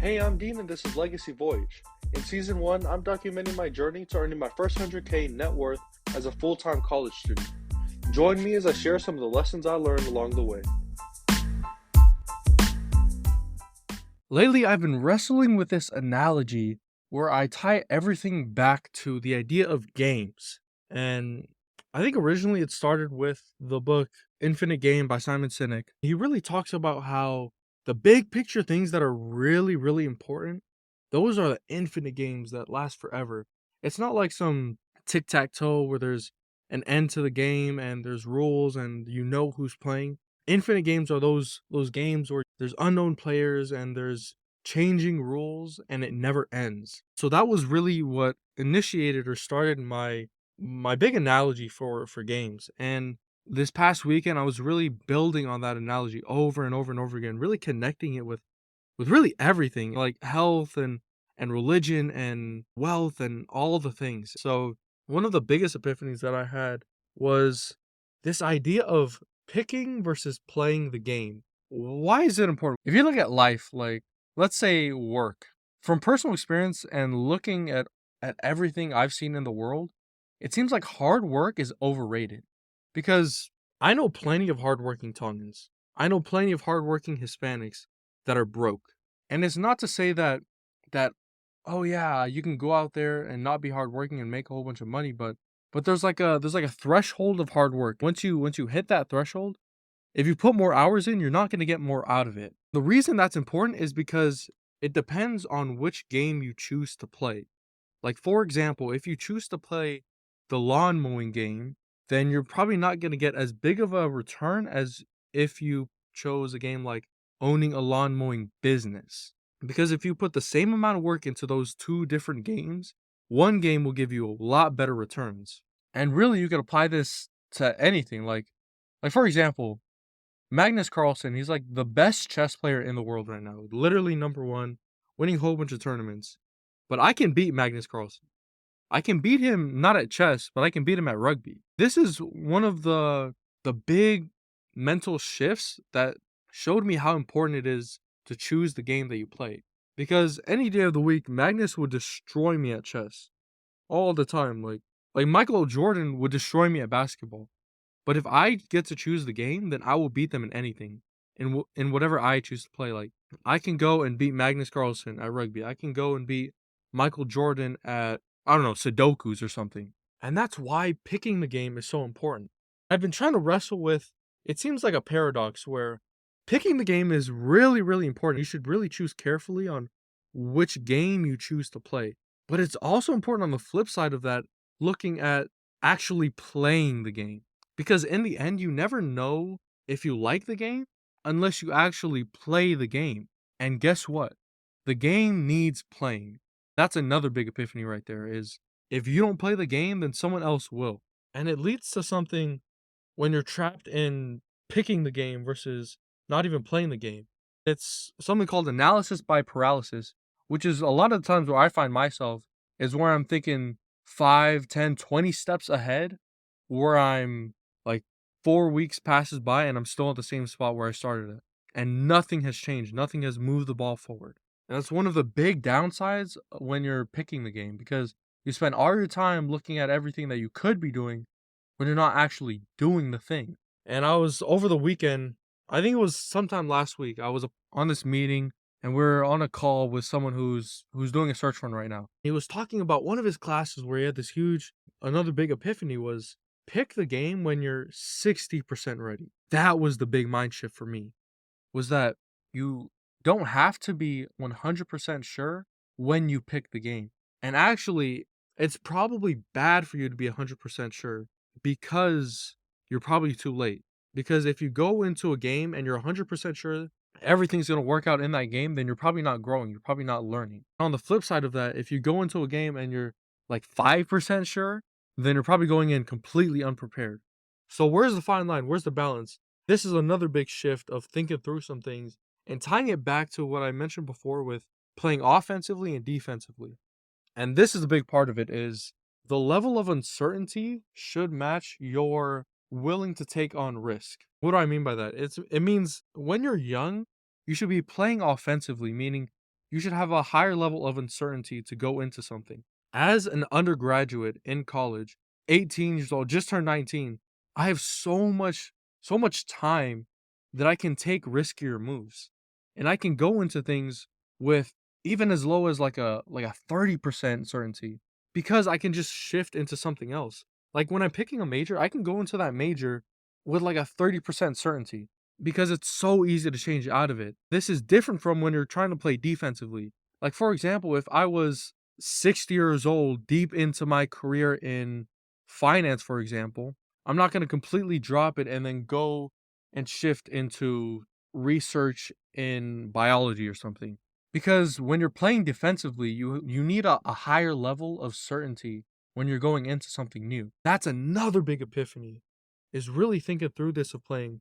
Hey, I'm Dean and this is Legacy Voyage. In Season 1, I'm documenting my journey to earning my first 100K net worth as a full-time college student. Join me as I share some of the lessons I learned along the way. Lately, I've been wrestling with this analogy where I tie everything back to the idea of games. And I think originally it started with the book Infinite Game by Simon Sinek. He really talks about how the big picture things that are really, really important, those are the infinite games that last forever. It's not like some tic tac toe where there's an end to the game and there's rules and you know who's playing. Infinite games are those games where there's unknown players and there's changing rules and it never ends. So that was really what initiated or started my big analogy for games. And this past weekend I was really building on that analogy over and over and over again, really connecting it with really everything, like health and religion and wealth and all the things. So one of the biggest epiphanies that I had was this idea of picking versus playing the game. Why is it important? If you look at life, like let's say work, from personal experience and looking at everything I've seen in the world, it seems like hard work is overrated. Because I know plenty of hardworking Tongans. I know plenty of hardworking Hispanics that are broke. And it's not to say that oh yeah, you can go out there and not be hardworking and make a whole bunch of money, but there's like a threshold of hard work. Once you hit that threshold, if you put more hours in, you're not going to get more out of it. The reason that's important is because it depends on which game you choose to play. Like for example, if you choose to play the lawn mowing game, then you're probably not going to get as big of a return as if you chose a game like owning a lawn mowing business. Because if you put the same amount of work into those two different games, one game will give you a lot better returns. And really you can apply this to anything. Like for example, Magnus Carlsen, he's like the best chess player in the world right now. Literally number one, winning a whole bunch of tournaments. But I can beat Magnus Carlsen. I can beat him not at chess, but I can beat him at rugby. This is one of the big mental shifts that showed me how important it is to choose the game that you play. Because any day of the week, Magnus would destroy me at chess all the time. Like Michael Jordan would destroy me at basketball. But if I get to choose the game, then I will beat them in anything, in whatever I choose to play. Like I can go and beat Magnus Carlsen at rugby. I can go and beat Michael Jordan at, I don't know, Sudokus or something. And that's why picking the game is so important. I've been trying to wrestle with, it seems like a paradox where picking the game is really, really important. You should really choose carefully on which game you choose to play. But it's also important on the flip side of that, looking at actually playing the game. Because in the end, you never know if you like the game unless you actually play the game. And guess what? The game needs playing. That's another big epiphany right there is if you don't play the game, then someone else will. And it leads to something when you're trapped in picking the game versus not even playing the game. It's something called analysis by paralysis, which is a lot of the times where I find myself is where I'm thinking 5, 10, 20 steps ahead, where I'm like 4 weeks passes by and I'm still at the same spot where I started at. And nothing has changed. Nothing has moved the ball forward. And that's one of the big downsides when you're picking the game because you spend all your time looking at everything that you could be doing when you're not actually doing the thing. And I was over the weekend, I think it was sometime last week, I was on this meeting and we're on a call with someone who's doing a search fund right now. He was talking about one of his classes where he had this huge, another big epiphany was pick the game when you're 60% ready. That was the big mind shift for me, was that you don't have to be 100% sure when you pick the game. And actually, it's probably bad for you to be 100% sure because you're probably too late. Because if you go into a game and you're 100% sure everything's going to work out in that game, then you're probably not growing. You're probably not learning. On the flip side of that, if you go into a game and you're like 5% sure, then you're probably going in completely unprepared. So where's the fine line? Where's the balance? This is another big shift of thinking through some things and tying it back to what I mentioned before with playing offensively and defensively. And this is a big part of it is the level of uncertainty should match your willing to take on risk. What do I mean by that? It means when you're young, you should be playing offensively, meaning you should have a higher level of uncertainty to go into something. As an undergraduate in college, 18 years old, just turned 19, I have so much time that I can take riskier moves. And I can go into things with even as low as like a 30% certainty because I can just shift into something else. Like when I'm picking a major, I can go into that major with like a 30% certainty because it's so easy to change out of it. This is different from when you're trying to play defensively. Like, for example, if I was 60 years old, deep into my career in finance, for example, I'm not going to completely drop it and then go and shift into research in biology or something. Because when you're playing defensively, you need a higher level of certainty when you're going into something new. That's another big epiphany, is really thinking through this of playing,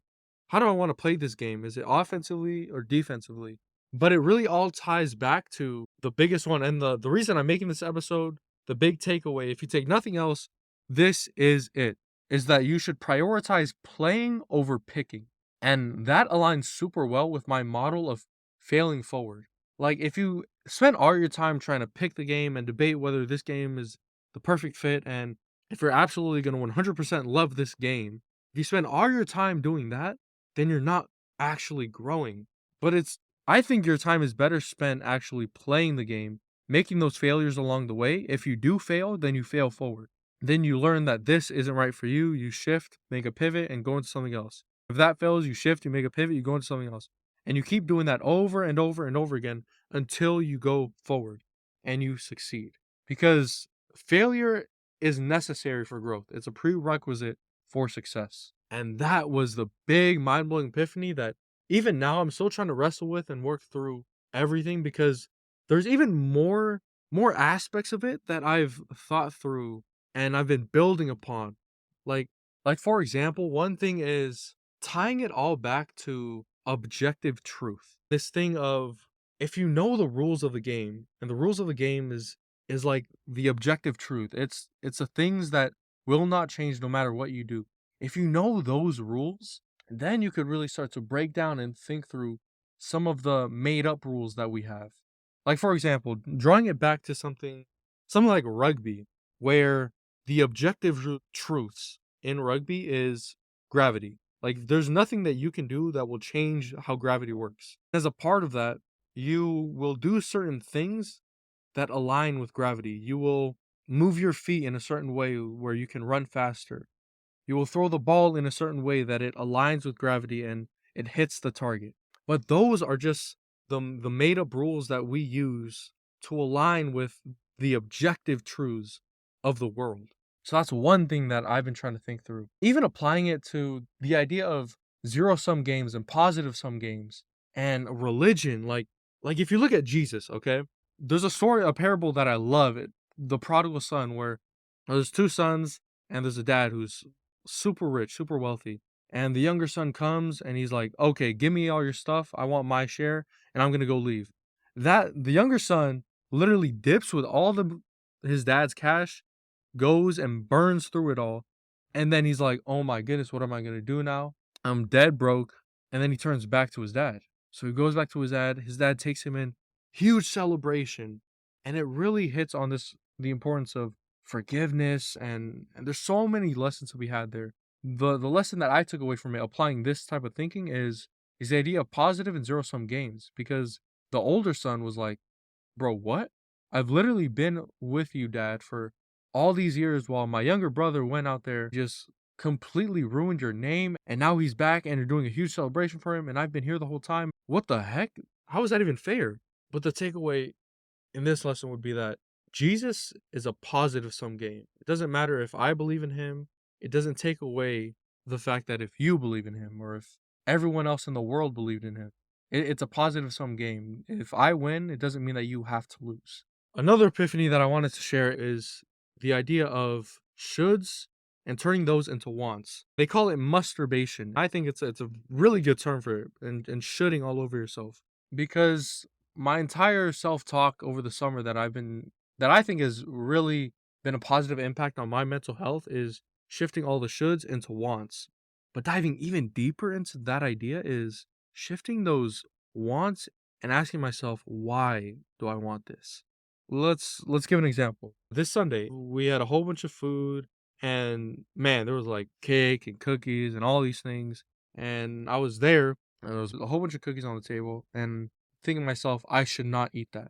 how do I want to play this game? Is it offensively or defensively? But it really all ties back to the biggest one. And the reason I'm making this episode, the big takeaway, if you take nothing else, this is it, is that you should prioritize playing over picking. And that aligns super well with my model of failing forward. Like, if you spend all your time trying to pick the game and debate whether this game is the perfect fit, and if you're absolutely going to 100% love this game, if you spend all your time doing that, then you're not actually growing. But I think your time is better spent actually playing the game, making those failures along the way. If you do fail, then you fail forward. Then you learn that this isn't right for you. You shift, make a pivot, and go into something else. If that fails, you shift, you make a pivot, you go into something else. And you keep doing that over and over and over again until you go forward and you succeed. Because failure is necessary for growth, it's a prerequisite for success. And that was the big mind blowing epiphany that even now I'm still trying to wrestle with and work through everything, because there's even more aspects of it that I've thought through and I've been building upon. Like like for example, one thing is tying it all back to objective truth. This thing of, if you know the rules of the game, and the rules of the game is like the objective truth. It's the things that will not change no matter what you do. If you know those rules, then you could really start to break down and think through some of the made up rules that we have. Like, for example, drawing it back to something like rugby, where the objective truths in rugby is gravity. Like, there's nothing that you can do that will change how gravity works. As a part of that, you will do certain things that align with gravity. You will move your feet in a certain way where you can run faster. You will throw the ball in a certain way that it aligns with gravity and it hits the target. But those are just the made up rules that we use to align with the objective truths of the world. So that's one thing that I've been trying to think through. Even applying it to the idea of zero sum games and positive sum games and religion. Like if you look at Jesus, okay? There's a story, a parable that I love, the prodigal son, where there's two sons and there's a dad who's super rich, super wealthy. And the younger son comes and he's like, "Okay, give me all your stuff. I want my share and I'm going to go leave." That the younger son literally dips with all the his dad's cash, goes and burns through it all. And then he's like, "Oh my goodness, what am I going to do now? I'm dead broke." And then he turns back to his dad. So he goes back to his dad. His dad takes him in, huge celebration. And it really hits on the importance of forgiveness, and there's so many lessons to be had there. The lesson that I took away from it, applying this type of thinking, is the idea of positive and zero sum games. Because the older son was like, "Bro, what? I've literally been with you, dad, for all these years, while my younger brother went out there, just completely ruined your name, and now he's back and you're doing a huge celebration for him, and I've been here the whole time. What the heck? How is that even fair?" But the takeaway in this lesson would be that Jesus is a positive sum game. It doesn't matter if I believe in him. It doesn't take away the fact that if you believe in him or if everyone else in the world believed in him. It's a positive sum game. If I win, it doesn't mean that you have to lose. Another epiphany that I wanted to share is the idea of shoulds and turning those into wants. They call it masturbation. I think it's a really good term for it, and shoulding all over yourself. Because my entire self-talk over the summer that I think has really been a positive impact on my mental health is shifting all the shoulds into wants. But diving even deeper into that idea is shifting those wants and asking myself, why do I want this? Let's give an example. This Sunday, we had a whole bunch of food, and man, there was like cake and cookies and all these things. And I was there, and there was a whole bunch of cookies on the table, and thinking to myself, I should not eat that.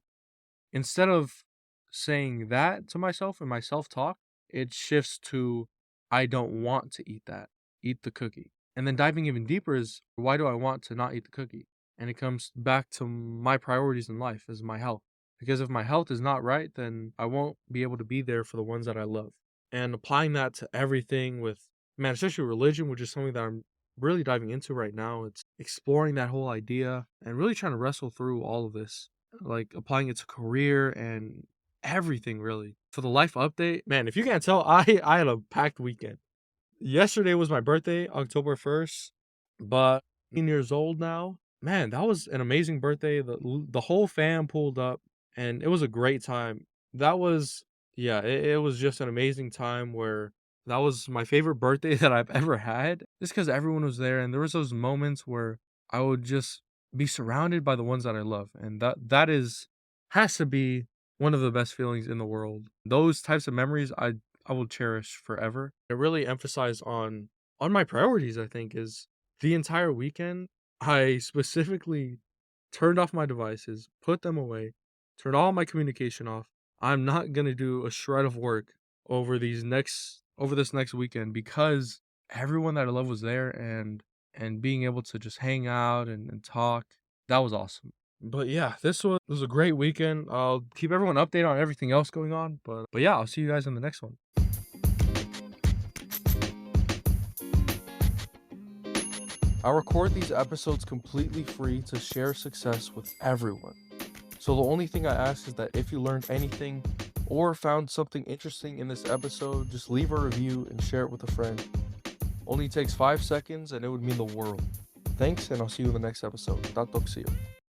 Instead of saying that to myself in my self-talk, it shifts to I don't want to eat that. Eat the cookie. And then diving even deeper is why do I want to not eat the cookie? And it comes back to my priorities in life is my health. Because if my health is not right, then I won't be able to be there for the ones that I love. And applying that to everything with, man, especially religion, which is something that I'm really diving into right now. It's exploring that whole idea and really trying to wrestle through all of this, like applying it to career and everything really. For the life update, man, if you can't tell, I had a packed weekend. Yesterday was my birthday, October 1st, but 18 years old now. Man, that was an amazing birthday. The whole fam pulled up and it was a great time. That was yeah, it was just an amazing time where that was my favorite birthday that I've ever had. Just because everyone was there and there was those moments where I would just be surrounded by the ones that I love. And that is has to be one of the best feelings in the world. Those types of memories I will cherish forever. It really emphasized on my priorities, I think, is the entire weekend. I specifically turned off my devices, put them away, turned all my communication off. I'm not gonna do a shred of work over this next weekend because everyone that I love was there and being able to just hang out and talk, that was awesome. But yeah, this was a great weekend. I'll keep everyone updated on everything else going on. But yeah, I'll see you guys in the next one. I record these episodes completely free to share success with everyone. So the only thing I ask is that if you learned anything or found something interesting in this episode, just leave a review and share it with a friend. Only takes 5 seconds and it would mean the world. Thanks, and I'll see you in the next episode. Tatok, see you.